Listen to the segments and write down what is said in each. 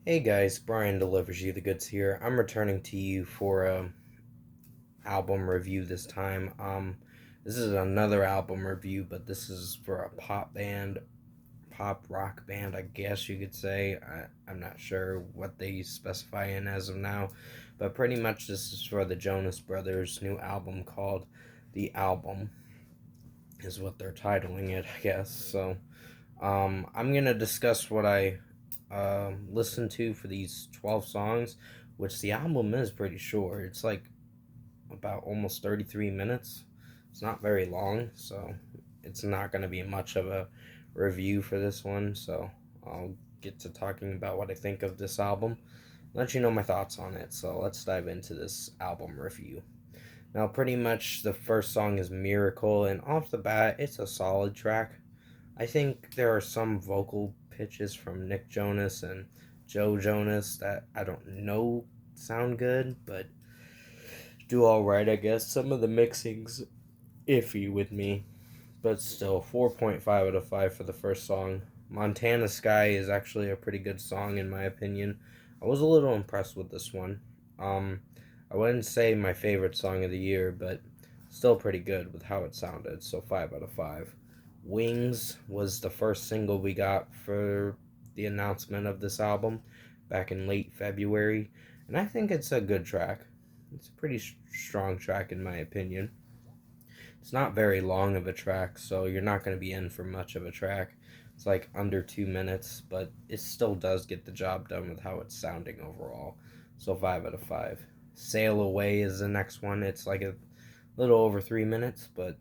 Hey guys, Brian delivers you the goods here. I'm returning to you for a album review this time. This is another album review, but this is for a pop band, pop rock band, I guess you could say. I'm not sure what they specify in as of now, but pretty much this is for the Jonas Brothers' new album called The Album, is what they're titling it, I guess. I'm gonna discuss what I listened to for these 12 songs, which the album is pretty short. It's like about almost 33 minutes. It's not very long, so it's not gonna be much of a review for this one. So I'll get to talking about what I think of this album, let you know my thoughts on it. So let's dive into this album review. Now, pretty much the first song is Miracle, and off the bat, it's a solid track. I think there are some vocal pitches from Nick Jonas and Joe Jonas that I don't know sound good, but do alright, I guess. Some of the mixing's iffy with me, but still, 4.5 out of 5 for the first song. Montana Sky is actually a pretty good song, in my opinion. I was a little impressed with this one. Um, I wouldn't say my favorite song of the year, but still pretty good with how it sounded, so 5 out of 5. Wings was the first single we got for the announcement of this album back in late February, and I think it's a good track. It's a pretty strong track, in my opinion. It's not very long of a track, so you're not going to be in for much of a track. It's like under 2 minutes, but it still does get the job done with how it's sounding overall. So 5 out of 5. Sail Away is the next one. It's like a little over 3 minutes, but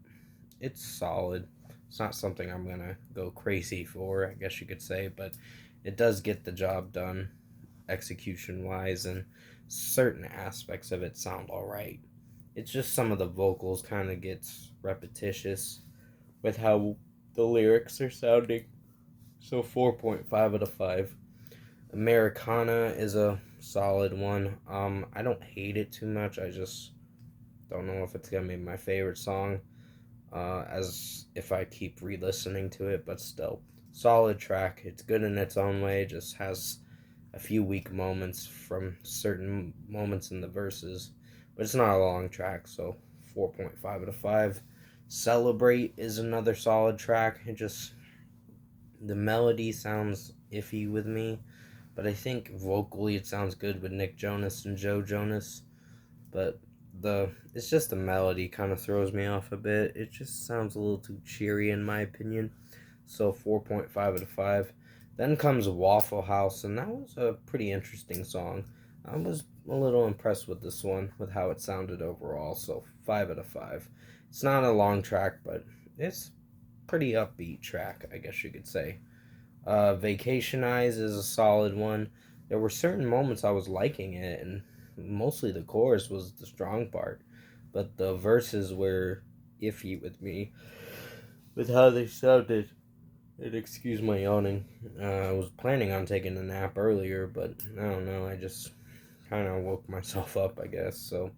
it's solid. It's not something I'm going to go crazy for, I guess you could say, but it does get the job done execution wise, and certain aspects of it sound alright. It's just some of the vocals kind of gets repetitious with how the lyrics are sounding. So 4.5 out of 5. Americana is a solid one. I don't hate it too much. I just don't know if it's gonna be my favorite song. As if I keep re-listening to it, but still solid track. It's good in its own way. Just has a few weak moments from certain moments in the verses, but it's not a long track, so 4.5 out of 5. Celebrate is another solid track. It just, the melody sounds iffy with me, but I think vocally it sounds good with Nick Jonas and Joe Jonas, but it's just the melody kind of throws me off a bit. It just sounds a little too cheery in my opinion. So 4.5 out of 5. Then comes Waffle House, and that was a pretty interesting song. I was a little impressed with this one, with how it sounded overall, so 5 out of 5. It's not a long track, but it's pretty upbeat track, I guess you could say. Vacation Eyes is a solid one. There were certain moments I was liking it, and mostly the chorus was the strong part, but the verses were iffy with me, with how they sounded. And excuse my yawning. I was planning on taking a nap earlier, but I don't know. I just kind of woke myself up, I guess. So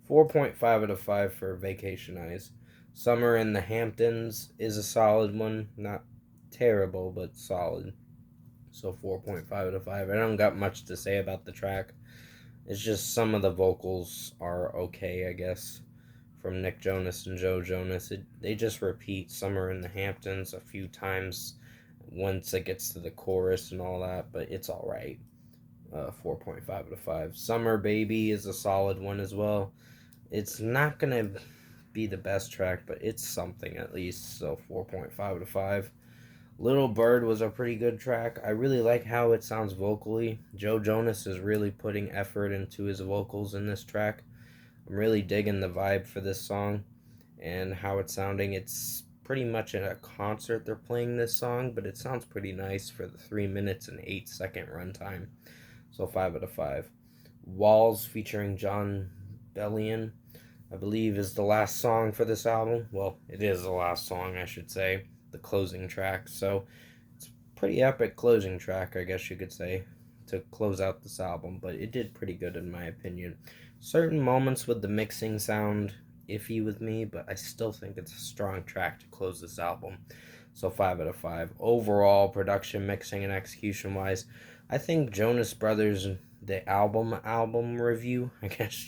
4.5 out of 5 for Vacation Eyes. Summer in the Hamptons is a solid one. Not terrible, but solid. So 4.5 out of 5. I don't got much to say about the track. It's just some of the vocals are okay, I guess, from Nick Jonas and Joe Jonas. They just repeat Summer in the Hamptons a few times once it gets to the chorus and all that, but it's alright. 4.5 out of 5. Summer Baby is a solid one as well. It's not going to be the best track, but it's something at least, so 4.5 out of 5. Little Bird was a pretty good track. I really like how it sounds vocally. Joe Jonas is really putting effort into his vocals in this track. I'm really digging the vibe for this song and how it's sounding. It's pretty much at a concert they're playing this song, but it sounds pretty nice for the 3 minutes and 8-second runtime. So 5 out of 5. Walls featuring John Bellion, I believe, is the last song for this album. Well, it is the last song, I should say, the closing track. So it's a pretty epic closing track, I guess you could say, to close out this album, but it did pretty good in my opinion. Certain moments with the mixing sound iffy with me, but I still think it's a strong track to close this album. So 5 out of 5. Overall, production, mixing, and execution wise, I think Jonas Brothers, the album review, I guess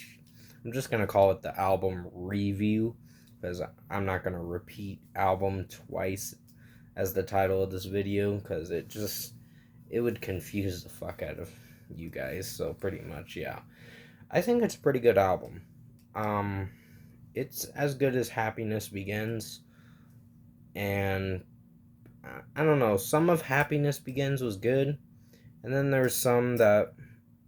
I'm just gonna call it the album review because I'm not gonna repeat album twice as the title of this video because it would confuse the fuck out of you guys. So pretty much, yeah. I think it's a pretty good album. Um, it's as good as Happiness Begins, and I don't know. Some of Happiness Begins was good, and then there's some that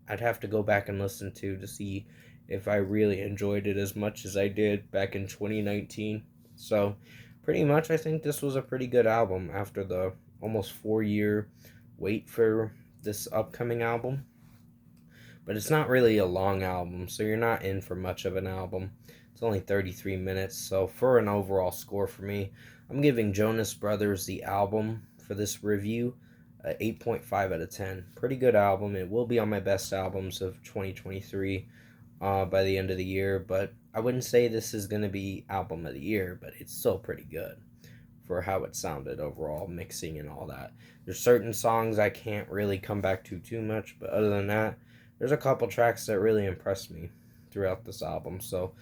I'd have to go back and listen to see if I really enjoyed it as much as I did back in 2019. So, pretty much, I think this was a pretty good album after the almost 4 year wait for this upcoming album. But it's not really a long album, so you're not in for much of an album. It's only 33 minutes, so for an overall score for me, I'm giving Jonas Brothers the album for this review a 8.5 out of 10. Pretty good album. It will be on my best albums of 2023 by the end of the year, but I wouldn't say this is going to be album of the year, but it's still pretty good for how it sounded overall, mixing and all that. There's certain songs I can't really come back to too much, but other than that, there's a couple tracks that really impressed me throughout this album. So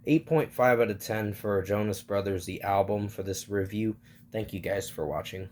8.5 out of 10 for Jonas Brothers, the album, for this review. Thank you guys for watching.